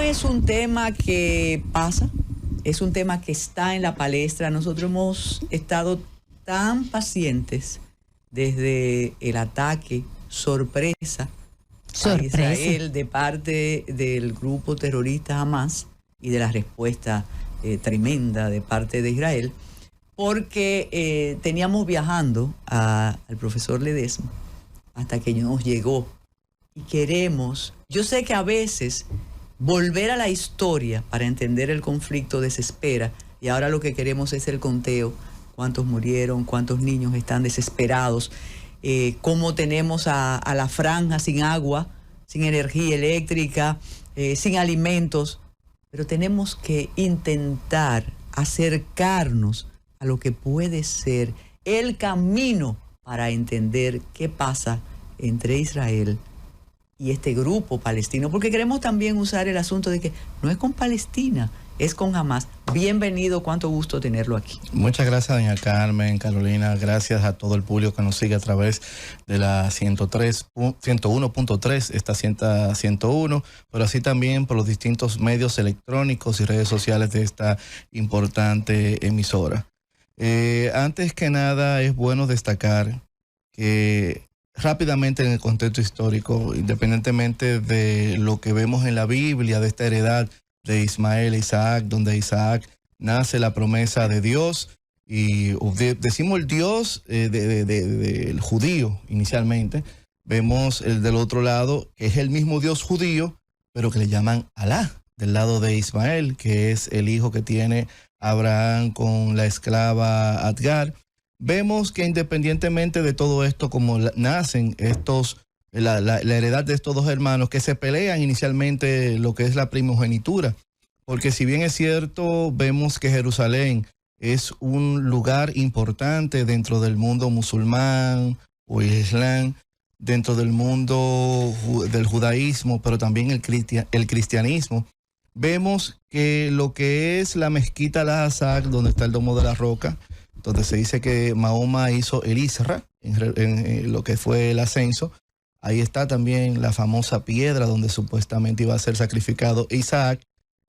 es un tema que pasa, es un tema que está en la palestra. Nosotros hemos estado tan pacientes desde el ataque sorpresa a Israel de parte del grupo terrorista Hamas y de la respuesta tremenda de parte de Israel, porque teníamos viajando al profesor Ledesma hasta que nos llegó y queremos, yo sé que a veces volver a la historia para entender el conflicto desespera, y ahora lo que queremos es el conteo, cuántos murieron, cuántos niños están desesperados, cómo tenemos a la franja sin agua, sin energía eléctrica, sin alimentos, pero tenemos que intentar acercarnos a lo que puede ser el camino para entender qué pasa entre Israel y este grupo palestino, porque queremos también usar el asunto de que no es con Palestina, es con Hamas. Bienvenido, cuánto gusto tenerlo aquí. Muchas gracias, doña Carmen, Carolina, gracias a todo el público que nos sigue a través de la 101.3, esta 101, pero así también por los distintos medios electrónicos y redes sociales de esta importante emisora. Antes que nada, es bueno destacar que rápidamente en el contexto histórico, independientemente de lo que vemos en la Biblia, de esta heredad de Ismael e Isaac, donde Isaac nace la promesa de Dios, y decimos el Dios del judío inicialmente, vemos el del otro lado, que es el mismo Dios judío, pero que le llaman Alá, del lado de Ismael, que es el hijo que tiene Abraham con la esclava Agar. Vemos que independientemente de todo esto, como nacen la heredad de estos dos hermanos que se pelean inicialmente lo que es la primogenitura, porque si bien es cierto, vemos que Jerusalén es un lugar importante dentro del mundo musulmán o islam, dentro del mundo del judaísmo, pero también el cristianismo. Vemos que lo que es la mezquita Al-Aqsa, donde está el Domo de la Roca, donde se dice que Mahoma hizo el Isra, en lo que fue el ascenso. Ahí está también la famosa piedra donde supuestamente iba a ser sacrificado Isaac,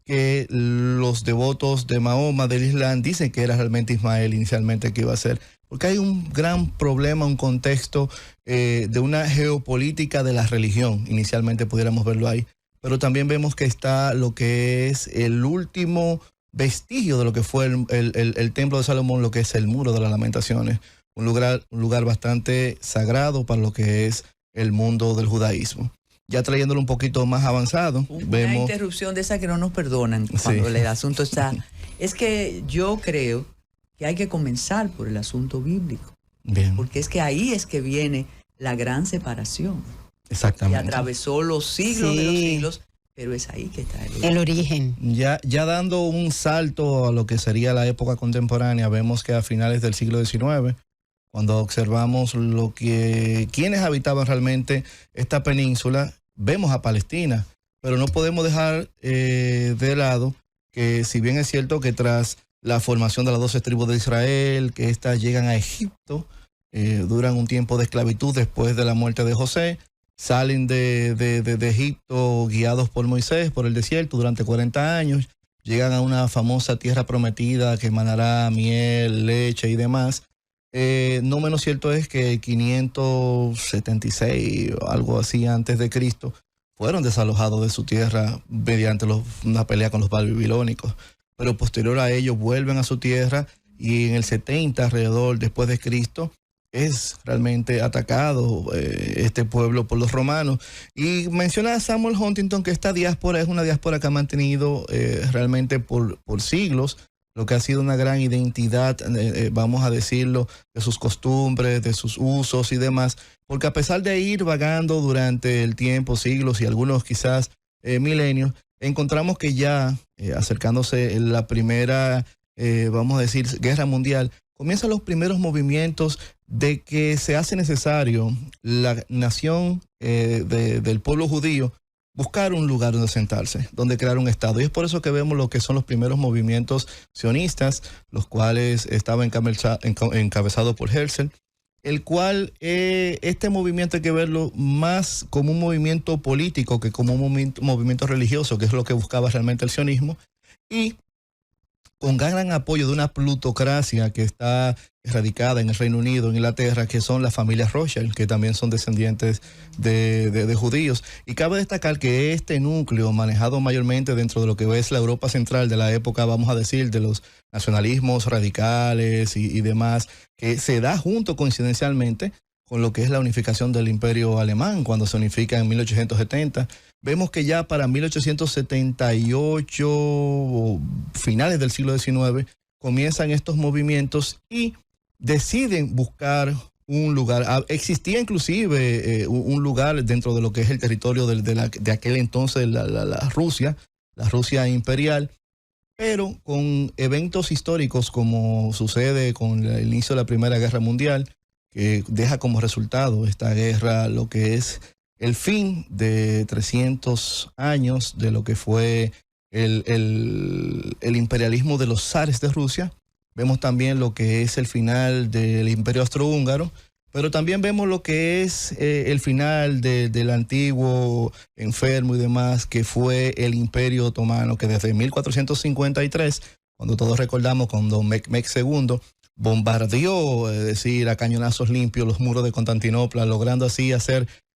que los devotos de Mahoma del Islam dicen que era realmente Ismael inicialmente que iba a ser. Porque hay un gran problema, un contexto de una geopolítica de la religión, inicialmente pudiéramos verlo ahí. Pero también vemos que está lo que es el último vestigio de lo que fue el templo de Salomón, lo que es el muro de las lamentaciones, un lugar bastante sagrado para lo que es el mundo del judaísmo. Ya trayéndolo un poquito más avanzado, una interrupción de esa que no nos perdonan cuando el asunto está. Es que yo creo que hay que comenzar por el asunto bíblico. Bien. Porque es que ahí es que viene la gran separación. Exactamente. Y atravesó los siglos de los siglos, pero es ahí que está el origen. Ya dando un salto a lo que sería la época contemporánea, vemos que a finales del siglo XIX, cuando observamos quienes habitaban realmente esta península, vemos a Palestina, pero no podemos dejar de lado que, si bien es cierto que tras la formación de las 12 tribus de Israel, que éstas llegan a Egipto, duran un tiempo de esclavitud después de la muerte de José, salen de Egipto guiados por Moisés, por el desierto durante 40 años, llegan a una famosa tierra prometida que emanará miel, leche y demás. No menos cierto es que 576 o algo así antes de Cristo fueron desalojados de su tierra mediante una pelea con los babilónicos, pero posterior a ello vuelven a su tierra y en el 70 alrededor después de Cristo es realmente atacado este pueblo por los romanos. Y menciona a Samuel Huntington que esta diáspora es una diáspora que ha mantenido realmente por siglos lo que ha sido una gran identidad, vamos a decirlo, de sus costumbres, de sus usos y demás, porque a pesar de ir vagando durante el tiempo, siglos y algunos quizás milenios, encontramos que ya acercándose la primera, vamos a decir, guerra mundial, comienzan los primeros movimientos de que se hace necesario la nación del pueblo judío buscar un lugar donde sentarse, donde crear un Estado. Y es por eso que vemos lo que son los primeros movimientos sionistas, los cuales estaban encabezados por Herzl, el cual este movimiento hay que verlo más como un movimiento político que como un movimiento religioso, que es lo que buscaba realmente el sionismo, y con gran apoyo de una plutocracia que está radicada en el Reino Unido, en Inglaterra, que son las familias Rothschild, que también son descendientes de judíos. Y cabe destacar que este núcleo, manejado mayormente dentro de lo que es la Europa central de la época, vamos a decir, de los nacionalismos radicales y demás, que se da junto coincidencialmente con lo que es la unificación del Imperio Alemán, cuando se unifica en 1870. Vemos que ya para 1878, finales del siglo XIX, comienzan estos movimientos y deciden buscar un lugar. Existía inclusive un lugar dentro de lo que es el territorio de aquel entonces, la Rusia imperial, pero con eventos históricos como sucede con el inicio de la Primera Guerra Mundial, que deja como resultado esta guerra lo que es el fin de 300 años de lo que fue el imperialismo de los zares de Rusia. Vemos también lo que es el final del Imperio Austrohúngaro, pero también vemos lo que es el final del antiguo enfermo y demás, que fue el Imperio Otomano, que desde 1453, cuando todos recordamos cuando Mehmed II bombardeó, es decir, a cañonazos limpios los muros de Constantinopla, logrando así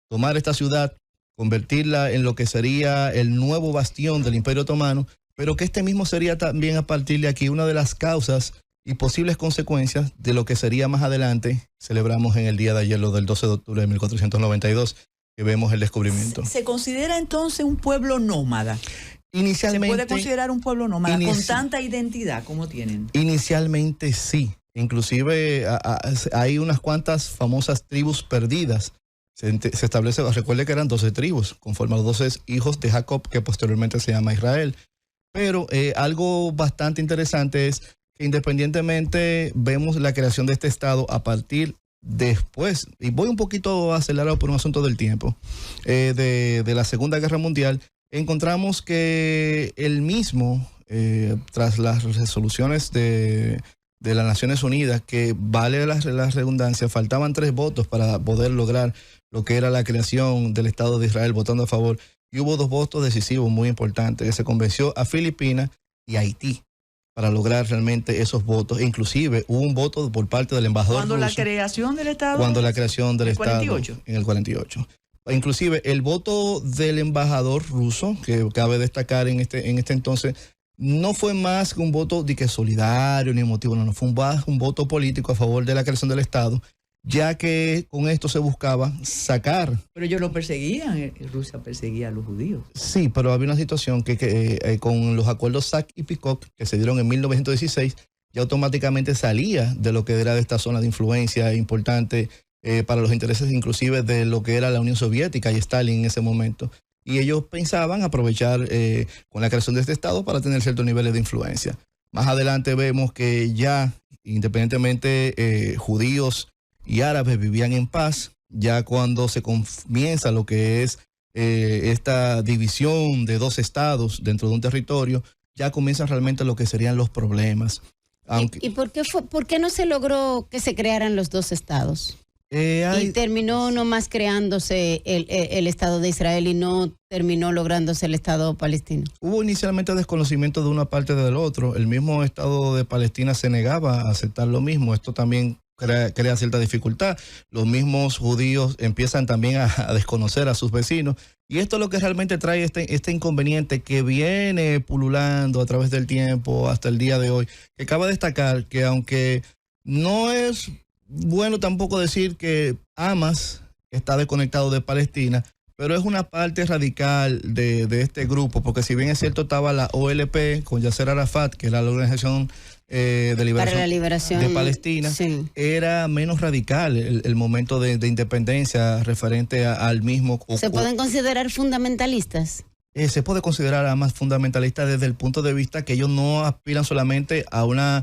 tomar esta ciudad, convertirla en lo que sería el nuevo bastión del Imperio Otomano, pero que este mismo sería también a partir de aquí una de las causas y posibles consecuencias de lo que sería más adelante. Celebramos en el día de ayer, lo del 12 de octubre de 1492, que vemos el descubrimiento. ¿Se considera entonces un pueblo nómada? Inicialmente, ¿se puede considerar un pueblo nómada con tanta identidad como tienen? Inicialmente sí. Inclusive hay unas cuantas famosas tribus perdidas. Se establece, recuerde que eran 12 tribus, conforme a los 12 hijos de Jacob, que posteriormente se llama Israel. Pero algo bastante interesante es que independientemente vemos la creación de este estado a partir después, y voy un poquito acelerado por un asunto del tiempo, de la Segunda Guerra Mundial, encontramos que el mismo, tras las resoluciones de las Naciones Unidas, que vale la redundancia, faltaban 3 votos para poder lograr lo que era la creación del Estado de Israel, votando a favor, y hubo 2 votos decisivos muy importantes, que se convenció a Filipinas y Haití para lograr realmente esos votos. Inclusive hubo un voto por parte del embajador ruso. ¿Cuándo la creación del Estado? Cuando la creación del Estado. 48. En el 48. Inclusive el voto del embajador ruso, que cabe destacar en este entonces, no fue más que un voto de que solidario ni emotivo, no, fue un voto político a favor de la creación del Estado, ya que con esto se buscaba sacar. Pero ellos lo perseguían, Rusia perseguía a los judíos. Sí, pero había una situación que con los acuerdos Sac y Picot, que se dieron en 1916, ya automáticamente salía de lo que era de esta zona de influencia importante para los intereses inclusive de lo que era la Unión Soviética y Stalin en ese momento. Y ellos pensaban aprovechar con la creación de este Estado para tener ciertos niveles de influencia. Más adelante vemos que ya, independientemente, judíos y árabes vivían en paz. Ya cuando se comienza lo que es esta división de 2 estados dentro de un territorio, ya comienzan realmente lo que serían los problemas. ¿Y por qué no se logró que se crearan los 2 estados? Y terminó nomás creándose el Estado de Israel y no terminó lográndose el Estado palestino. Hubo inicialmente desconocimiento de una parte del otro. El mismo Estado de Palestina se negaba a aceptar lo mismo. Esto también crea cierta dificultad. Los mismos judíos empiezan también a desconocer a sus vecinos. Y esto es lo que realmente trae este inconveniente que viene pululando a través del tiempo hasta el día de hoy. Que cabe destacar que aunque no es bueno tampoco decir que Hamas está desconectado de Palestina, pero es una parte radical de este grupo, porque si bien es cierto estaba la OLP con Yasser Arafat, que era la organización de liberación de Palestina, sí, era menos radical el momento de independencia referente al mismo. ¿Se pueden considerar fundamentalistas? Se puede considerar a más fundamentalistas desde el punto de vista que ellos no aspiran solamente a una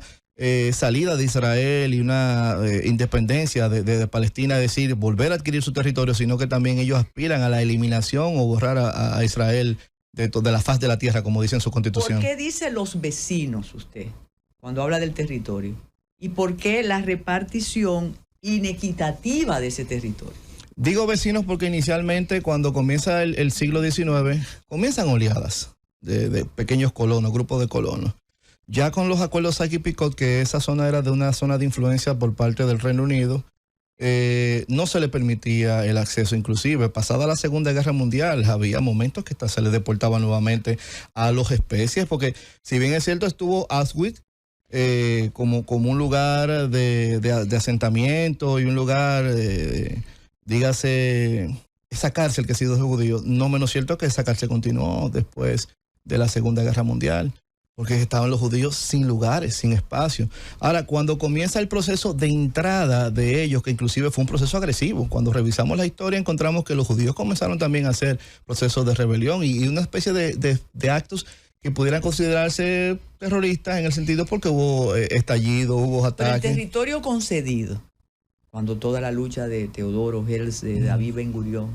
salida de Israel y una independencia de Palestina, es decir, volver a adquirir su territorio, sino que también ellos aspiran a la eliminación o borrar a Israel de la faz de la tierra, como dice en su constitución. ¿Por qué dice los vecinos usted cuando habla del territorio? ¿Y por qué la repartición inequitativa de ese territorio. Digo vecinos porque inicialmente cuando comienza el siglo XIX, comienzan oleadas de pequeños colonos, grupos de colonos. Ya con los acuerdos Sykes-Picot, que esa zona era de una zona de influencia por parte del Reino Unido, no se le permitía el acceso. Inclusive, pasada la Segunda Guerra Mundial, había momentos que hasta se le deportaba nuevamente a los especies, porque si bien es cierto, estuvo Auschwitz como un lugar de asentamiento y un lugar, dígase, esa cárcel que ha sido de judíos, no menos cierto que esa cárcel continuó después de la Segunda Guerra Mundial, porque estaban los judíos sin lugares, sin espacio. Ahora, cuando comienza el proceso de entrada de ellos, que inclusive fue un proceso agresivo, cuando revisamos la historia encontramos que los judíos comenzaron también a hacer procesos de rebelión y una especie de actos que pudieran considerarse terroristas en el sentido porque hubo estallido, hubo ataques. Pero el territorio concedido, cuando toda la lucha de Teodoro Herzl, de David Ben Gurión,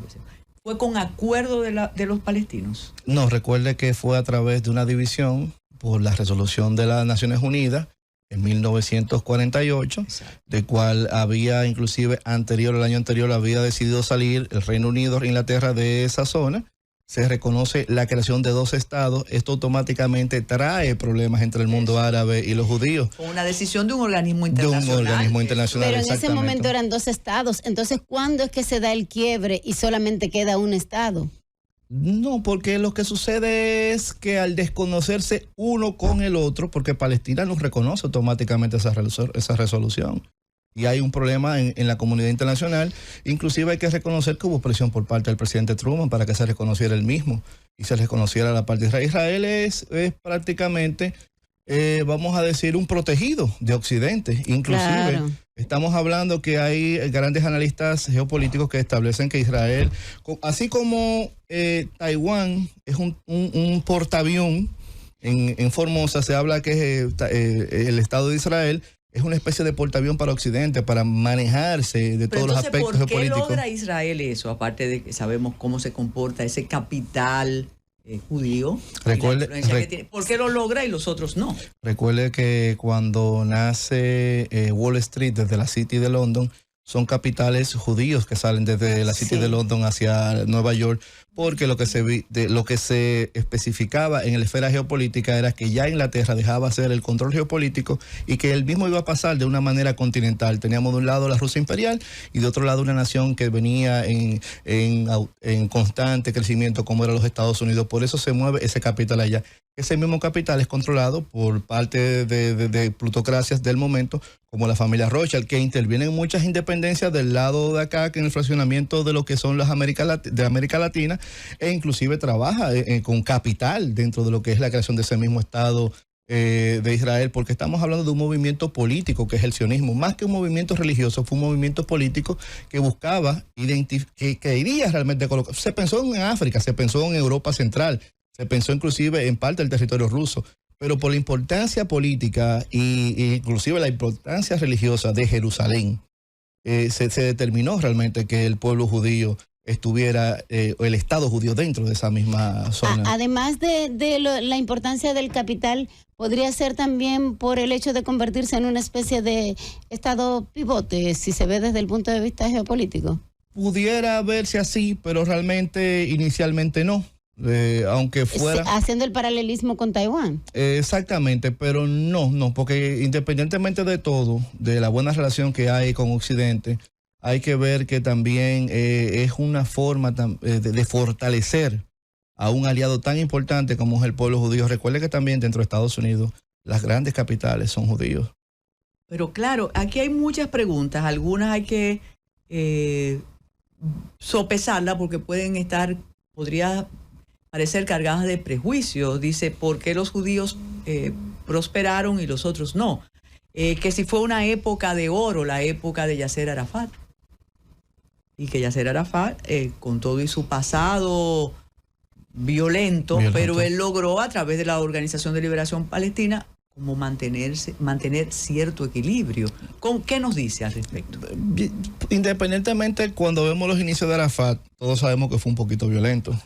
¿fue con acuerdo de los palestinos? No, recuerde que fue a través de una división por la resolución de las Naciones Unidas en 1948, exacto, de cual había inclusive el año anterior había decidido salir el Reino Unido e Inglaterra de esa zona. Se reconoce la creación de 2 estados. Esto automáticamente trae problemas entre el mundo árabe y los judíos. Con una decisión de un organismo internacional. De un organismo internacional, pero en ese momento eran 2 estados. Entonces, ¿cuándo es que se da el quiebre y solamente queda un estado? No, porque lo que sucede es que al desconocerse uno con el otro, porque Palestina no reconoce automáticamente esa resolución, y hay un problema en la comunidad internacional. Inclusive hay que reconocer que hubo presión por parte del presidente Truman para que se reconociera el mismo y se reconociera la parte de Israel. Israel es prácticamente, vamos a decir, un protegido de Occidente. Inclusive, claro, estamos hablando que hay grandes analistas geopolíticos que establecen que Israel, así como Taiwán es un portaavión, en Formosa se habla que el Estado de Israel es una especie de portaavión para Occidente, para manejarse de todos los aspectos geopolíticos. ¿Por qué logra Israel eso? Aparte de que sabemos cómo se comporta ese capital judío. ¿Por qué lo logra y los otros no? Recuerde que cuando nace Wall Street desde la City de London, son capitales judíos que salen desde la City de London hacia Nueva York, porque lo que se especificaba en la esfera geopolítica era que ya Inglaterra dejaba hacer el control geopolítico y que el mismo iba a pasar de una manera continental. Teníamos de un lado la Rusia imperial y de otro lado una nación que venía en constante crecimiento como eran los Estados Unidos. Por eso se mueve ese capital allá. Ese mismo capital es controlado por parte de plutocracias del momento, como la familia Rothschild, que intervienen en muchas independencias del lado de acá, que en el fraccionamiento de lo que son las América Latina, e inclusive trabaja con capital dentro de lo que es la creación de ese mismo Estado de Israel, porque estamos hablando de un movimiento político que es el sionismo, más que un movimiento religioso, fue un movimiento político que buscaba que quería realmente colocar. Se pensó en África, se pensó en Europa Central, se pensó inclusive en parte del territorio ruso, pero por la importancia política e inclusive la importancia religiosa de Jerusalén, se determinó realmente que el pueblo judío estuviera, el Estado judío dentro de esa misma zona. Además de la importancia del capital, ¿podría ser también por el hecho de convertirse en una especie de Estado pivote, si se ve desde el punto de vista geopolítico? Pudiera verse así, pero realmente inicialmente no. Aunque fuera haciendo el paralelismo con Taiwán. Exactamente, pero no, porque independientemente de todo, de la buena relación que hay con Occidente, hay que ver que también es una forma de fortalecer a un aliado tan importante como es el pueblo judío. Recuerde que también dentro de Estados Unidos las grandes capitales son judíos. Pero claro, aquí hay muchas preguntas, algunas hay que sopesarlas porque podría parecer cargadas de prejuicios. Dice, ¿por qué los judíos prosperaron y los otros no? Que si fue una época de oro, la época de Yasser Arafat. Y que Yasser Arafat, con todo y su pasado violento, pero él logró a través de la Organización de Liberación Palestina como mantener cierto equilibrio. ¿Qué nos dice al respecto? Independientemente, cuando vemos los inicios de Arafat, todos sabemos que fue un poquito violento,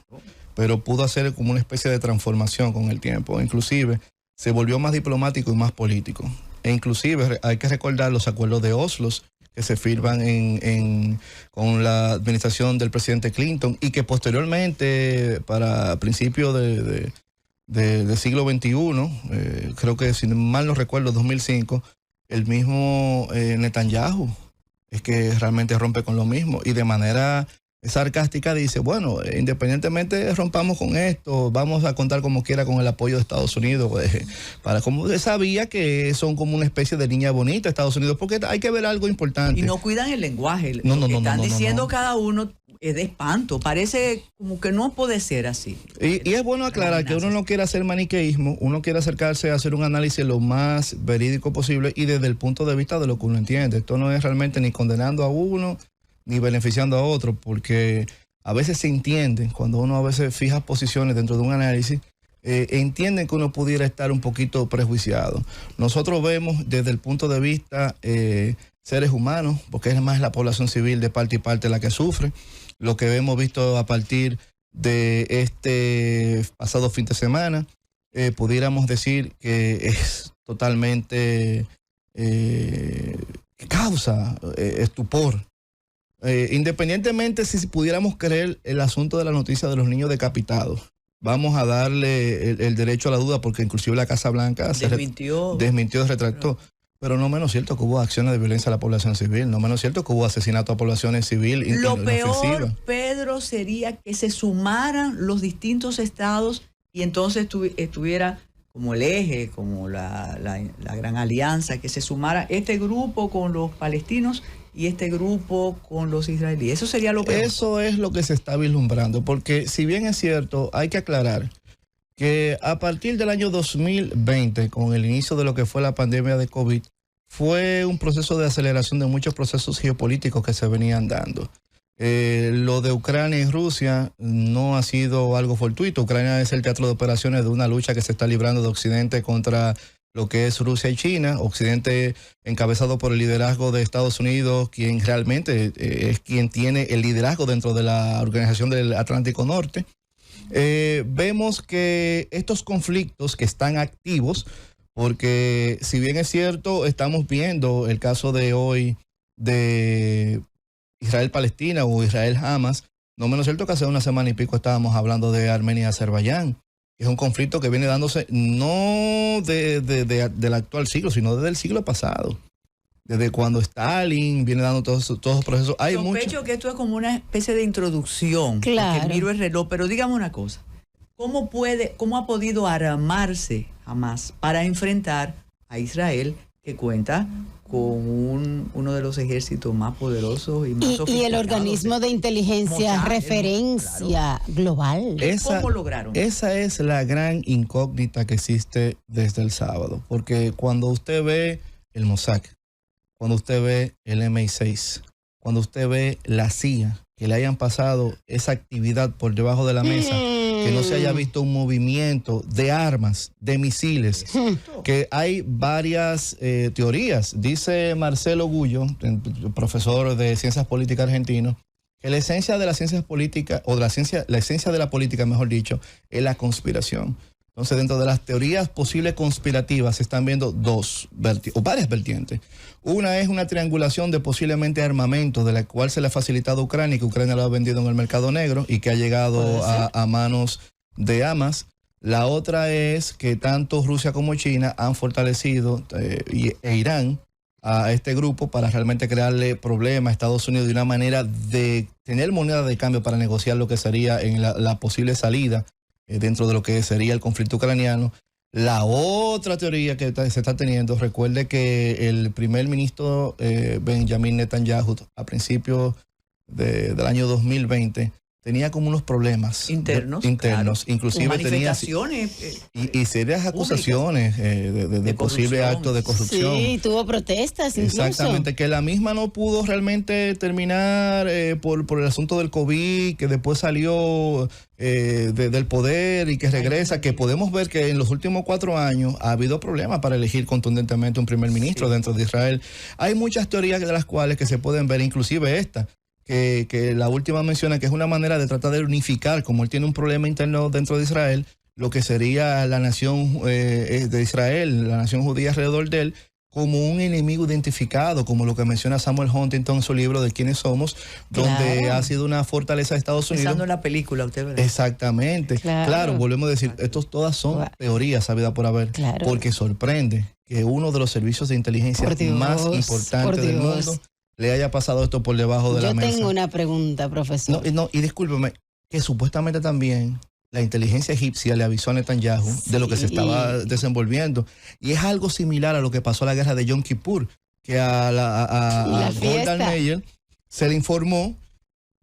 pero pudo hacer como una especie de transformación con el tiempo. Inclusive se volvió más diplomático y más político. E inclusive hay que recordar los acuerdos de Oslo, que se firman con la administración del presidente Clinton y que posteriormente, para principios del siglo XXI, creo que si mal no recuerdo, 2005, el mismo Netanyahu es que realmente rompe con lo mismo y de manera sarcástica dice, bueno, independientemente rompamos con esto, vamos a contar como quiera con el apoyo de Estados Unidos, para como sabía que son como una especie de niña bonita Estados Unidos, porque hay que ver algo importante. Y no cuidan el lenguaje, no, están diciendo cada uno es de espanto, parece como que no puede ser así. Y es bueno aclarar que uno no quiere hacer maniqueísmo, uno quiere acercarse a hacer un análisis lo más verídico posible y desde el punto de vista de lo que uno entiende. Esto no es realmente ni condenando a uno ni beneficiando a otro, porque a veces se entiende, cuando uno a veces fija posiciones dentro de un análisis, entienden que uno pudiera estar un poquito prejuiciado. Nosotros vemos desde el punto de vista seres humanos, porque es más la población civil de parte y parte la que sufre, lo que hemos visto a partir de este pasado fin de semana, pudiéramos decir que es totalmente causa estupor. Independientemente si pudiéramos creer el asunto de la noticia de los niños decapitados, vamos a darle el derecho a la duda porque inclusive la Casa Blanca desmintió, retractó. Pero no menos cierto que hubo acciones de violencia a la población civil, no menos cierto que hubo asesinato a poblaciones civiles. Lo peor, Pedro, sería que se sumaran los distintos estados y entonces estuviera como el eje, como la gran alianza, que se sumara este grupo con los palestinos y este grupo con los israelíes. Eso sería lo peor. Eso es lo que se está vislumbrando, porque si bien es cierto, hay que aclarar que a partir del año 2020, con el inicio de lo que fue la pandemia de COVID, fue un proceso de aceleración de muchos procesos geopolíticos que se venían dando. Lo de Ucrania y Rusia no ha sido algo fortuito. Ucrania es el teatro de operaciones de una lucha que se está librando de Occidente contra lo que es Rusia y China. Occidente encabezado por el liderazgo de Estados Unidos, quien realmente es quien tiene el liderazgo dentro de la Organización del Atlántico Norte. Vemos que estos conflictos que están activos, porque si bien es cierto, estamos viendo el caso de hoy de Israel-Palestina o Israel-Hamas, no menos cierto que hace una semana y pico estábamos hablando de Armenia y Azerbaiyán, que es un conflicto que viene dándose no del actual siglo, sino desde el siglo pasado. Desde cuando Stalin viene dando todos los procesos. Sospecho que esto es como una especie de introducción. Claro. Que miro el reloj, pero dígame una cosa. ¿Cómo ha podido armarse Hamas para enfrentar a Israel, que cuenta con uno de los ejércitos más poderosos y más sofisticados? Y el organismo de inteligencia Mossad, referencia global. ¿Cómo lograron? Esa es la gran incógnita que existe desde el sábado. Porque cuando usted ve el Mossad, cuando usted ve el MI6, cuando usted ve la CIA, que le hayan pasado esa actividad por debajo de la mesa, que no se haya visto un movimiento de armas, de misiles, que hay varias teorías. Dice Marcelo Gullo, profesor de Ciencias Políticas argentino, que la esencia de las ciencias políticas, o la esencia de la política, mejor dicho, es la conspiración. Entonces, dentro de las teorías posibles conspirativas se están viendo varias vertientes. Una es una triangulación de posiblemente armamento, de la cual se le ha facilitado a Ucrania y que Ucrania lo ha vendido en el mercado negro y que ha llegado a manos de Hamas. La otra es que tanto Rusia como China han fortalecido e Irán a este grupo para realmente crearle problemas a Estados Unidos de una manera de tener moneda de cambio para negociar lo que sería en la posible salida dentro de lo que sería el conflicto ucraniano. La otra teoría que se está teniendo, recuerde que el primer ministro Benjamin Netanyahu a principios del año 2020 tenía como unos problemas internos, claro, inclusive tenía y serias acusaciones de posible acto de corrupción. Sí, tuvo protestas incluso. Exactamente, que la misma no pudo realmente terminar por el asunto del COVID, que después salió del poder y que regresa, que podemos ver que en los últimos 4 años ha habido problemas para elegir contundentemente un primer ministro dentro de Israel. Hay muchas teorías de las cuales que se pueden ver, inclusive esta, que la última menciona que es una manera de tratar de unificar, como él tiene un problema interno dentro de Israel, lo que sería la nación de Israel, la nación judía alrededor de él, como un enemigo identificado, como lo que menciona Samuel Huntington en su libro de Quiénes Somos, donde ha sido una fortaleza de Estados Unidos. Pensando en la película, usted verá. Exactamente. Claro, volvemos a decir, todas son teorías sabidas por haber, porque sorprende que uno de los servicios de inteligencia más importantes del mundo le haya pasado esto por debajo de la mesa. Yo tengo una pregunta, profesor. Y discúlpeme, que supuestamente también la inteligencia egipcia le avisó a Netanyahu de lo que se estaba desenvolviendo. Y es algo similar a lo que pasó a la guerra de Yom Kippur, que a Golda Meir se le informó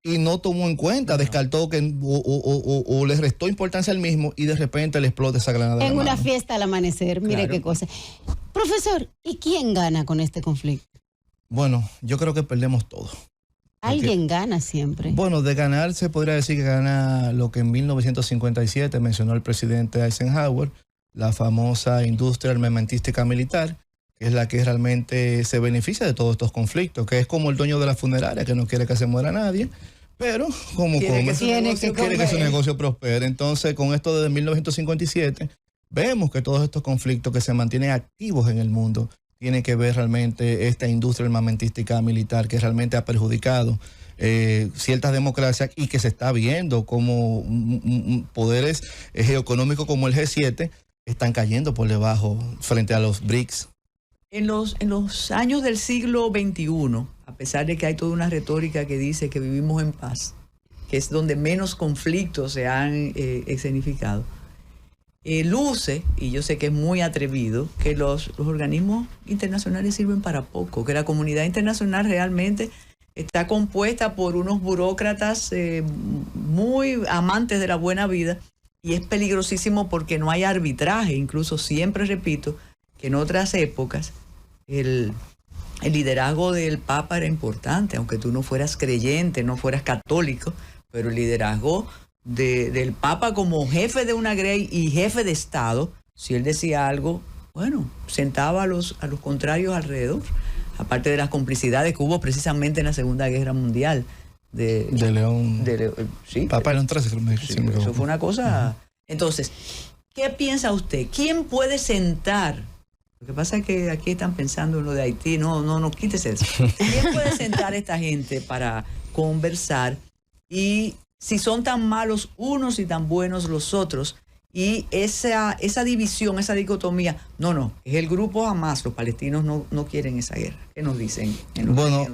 y no tomó en cuenta, descartó que o le restó importancia al mismo y de repente le explota esa granada. En una fiesta al amanecer, mire qué cosa. Profesor, ¿y quién gana con este conflicto? Bueno, yo creo que perdemos todo. Alguien gana siempre. Bueno, de ganar se podría decir que gana lo que en 1957 mencionó el presidente Eisenhower, la famosa industria armamentística militar, que es la que realmente se beneficia de todos estos conflictos, que es como el dueño de la funeraria, que no quiere que se muera nadie, pero como quiere que su negocio prospere. Entonces, con esto desde 1957, vemos que todos estos conflictos que se mantienen activos en el mundo tiene que ver realmente esta industria armamentística militar que realmente ha perjudicado ciertas democracias y que se está viendo como poderes geoeconómicos como el G7 están cayendo por debajo frente a los BRICS. En los años del siglo XXI, a pesar de que hay toda una retórica que dice que vivimos en paz, que es donde menos conflictos se han escenificado, luce, y yo sé que es muy atrevido, que los organismos internacionales sirven para poco, que la comunidad internacional realmente está compuesta por unos burócratas muy amantes de la buena vida, y es peligrosísimo porque no hay arbitraje. Incluso siempre repito que en otras épocas el liderazgo del Papa era importante, aunque tú no fueras creyente, no fueras católico, pero el liderazgo del Papa como jefe de una grey y jefe de Estado, si él decía algo, bueno, sentaba a los contrarios alrededor, aparte de las complicidades que hubo precisamente en la Segunda Guerra Mundial. De León. Sí. Papa León XIII. Sí, eso fue una cosa. Entonces, ¿qué piensa usted? ¿Quién puede sentar? Lo que pasa es que aquí están pensando en lo de Haití. No, quítese eso. ¿Quién puede sentar a esta gente para conversar? Y si son tan malos unos y tan buenos los otros, y esa división, esa dicotomía, no, es el grupo Hamas, los palestinos no quieren esa guerra. ¿Qué nos dicen? Bueno,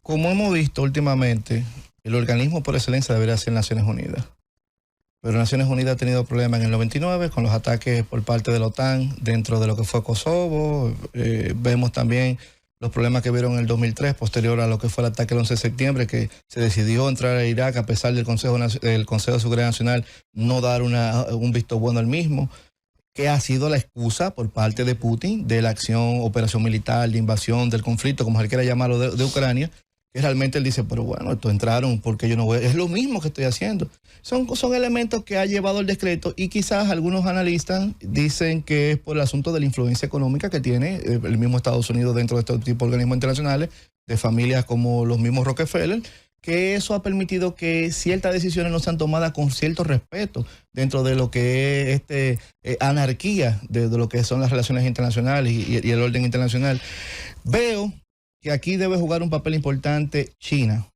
como hemos visto últimamente, el organismo por excelencia debería ser Naciones Unidas. Pero Naciones Unidas ha tenido problemas en el 99 con los ataques por parte de la OTAN dentro de lo que fue Kosovo. Vemos también los problemas que vieron en el 2003, posterior a lo que fue el ataque del 11 de septiembre, que se decidió entrar a Irak a pesar del Consejo de Seguridad Nacional no dar un visto bueno al mismo, que ha sido la excusa por parte de Putin de la acción, operación militar, de invasión, del conflicto, como él quiera llamarlo, de Ucrania, que realmente él dice, pero bueno, estos entraron porque yo no voy, es lo mismo que estoy haciendo. Son elementos que ha llevado el decreto y quizás algunos analistas dicen que es por el asunto de la influencia económica que tiene el mismo Estados Unidos dentro de este tipo de organismos internacionales, de familias como los mismos Rockefeller, que eso ha permitido que ciertas decisiones no sean tomadas con cierto respeto dentro de lo que es anarquía de lo que son las relaciones internacionales y el orden internacional. Veo que aquí debe jugar un papel importante China.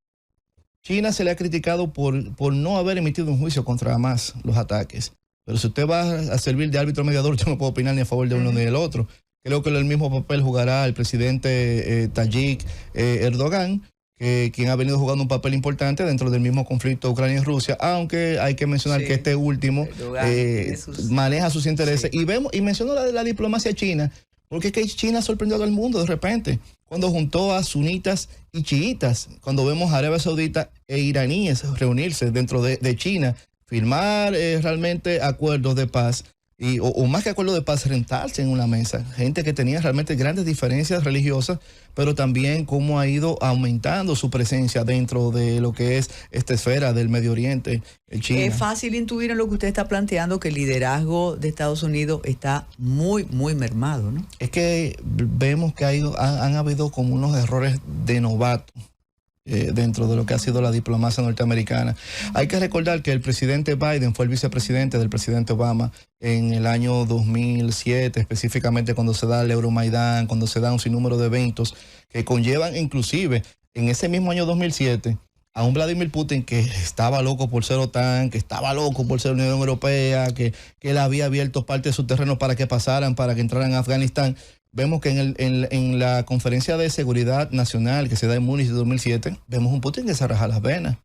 China se le ha criticado por no haber emitido un juicio contra Hamas, los ataques. Pero si usted va a servir de árbitro mediador, yo no puedo opinar ni a favor de uno ni del otro. Creo que el mismo papel jugará el presidente Tayyip Erdogan, quien ha venido jugando un papel importante dentro del mismo conflicto Ucrania y Rusia, aunque hay que mencionar que este último maneja sus intereses. Sí. Y menciono la diplomacia china, porque es que China sorprendió a todo el mundo de repente, cuando juntó a sunitas y chiitas, cuando vemos a Arabia Saudita e iraníes reunirse dentro de China, firmar realmente acuerdos de paz, o más que acuerdos de paz, sentarse en una mesa. Gente que tenía realmente grandes diferencias religiosas, pero también cómo ha ido aumentando su presencia dentro de lo que es esta esfera del Medio Oriente, China. Es fácil intuir en lo que usted está planteando que el liderazgo de Estados Unidos está muy, muy mermado, ¿no? Es que vemos que han habido como unos errores de novato dentro de lo que ha sido la diplomacia norteamericana. Hay que recordar que el presidente Biden fue el vicepresidente del presidente Obama en el año 2007, específicamente cuando se da el Euromaidán, cuando se da un sinnúmero de eventos que conllevan inclusive en ese mismo año 2007 a un Vladimir Putin que estaba loco por ser OTAN, que estaba loco por ser Unión Europea, que él había abierto parte de su terreno para que pasaran, para que entraran a Afganistán. Vemos que en la conferencia de seguridad nacional que se da en Múnich de 2007, vemos un Putin que se raja las venas.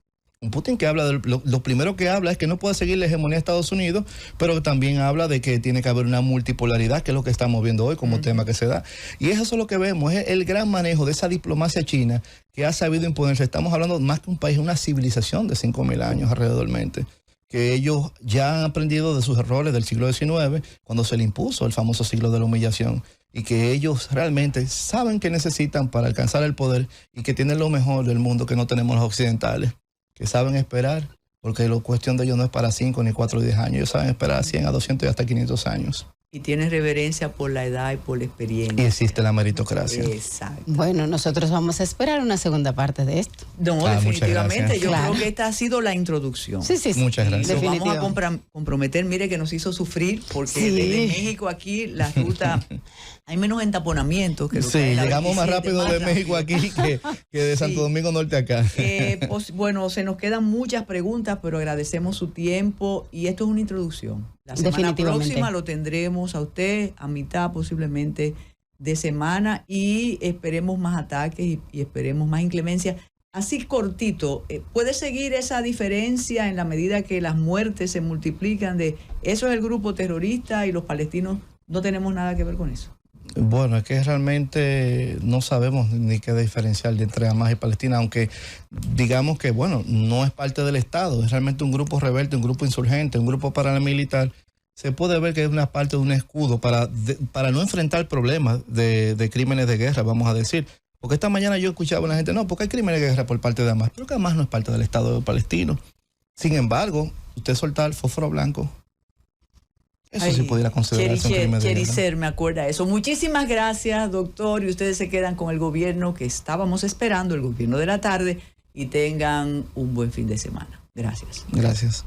Un Putin que habla de lo primero que habla es que no puede seguir la hegemonía de Estados Unidos, pero también habla de que tiene que haber una multipolaridad, que es lo que estamos viendo hoy como tema que se da. Y eso es lo que vemos, es el gran manejo de esa diplomacia china que ha sabido imponerse. Estamos hablando más que un país, una civilización de 5.000 años alrededormente, que ellos ya han aprendido de sus errores del siglo XIX, cuando se le impuso el famoso siglo de la humillación, y que ellos realmente saben que necesitan para alcanzar el poder y que tienen lo mejor del mundo que no tenemos los occidentales, que saben esperar, porque la cuestión de ellos no es para 5, ni 4, ni 10 años, ellos saben esperar a 100, a 200 y hasta 500 años. Y tienes reverencia por la edad y por la experiencia. Y existe la meritocracia. Exacto. Bueno, nosotros vamos a esperar una segunda parte de esto. No, definitivamente. Yo Claro. creo que esta ha sido la introducción. Sí. Muchas gracias. Nos vamos a comprometer, mire que nos hizo sufrir, porque Sí. desde México aquí la ruta, hay menos entaponamientos. Que lo que hay en la llegamos más 27, rápido de rápido. México aquí que de Santo Domingo Norte acá. Bueno, se nos quedan muchas preguntas, pero agradecemos su tiempo y esto es una introducción. La semana Definitivamente. próxima lo tendremos a usted a mitad posiblemente de semana y esperemos más ataques y esperemos más inclemencia. Así cortito, ¿puede seguir esa diferencia en la medida que las muertes se multiplican de eso es el grupo terrorista y los palestinos no tenemos nada que ver con eso? Bueno, es que realmente no sabemos ni qué diferenciar entre Hamas y Palestina, aunque digamos que, bueno, no es parte del Estado, es realmente un grupo rebelde, un grupo insurgente, un grupo paramilitar. Se puede ver que es una parte de un escudo para no enfrentar problemas de crímenes de guerra, vamos a decir. Porque esta mañana yo escuchaba a una gente, no, porque hay crímenes de guerra por parte de Hamas, pero que Hamas no es parte del Estado palestino. Sin embargo, usted soltar fósforo blanco, eso sí pudiera considerarse un crimen de guerra. Chericer, me acuerda eso. Muchísimas gracias, doctor, y ustedes se quedan con el gobierno que estábamos esperando, el gobierno de la tarde, y tengan un buen fin de semana. Gracias. Gracias.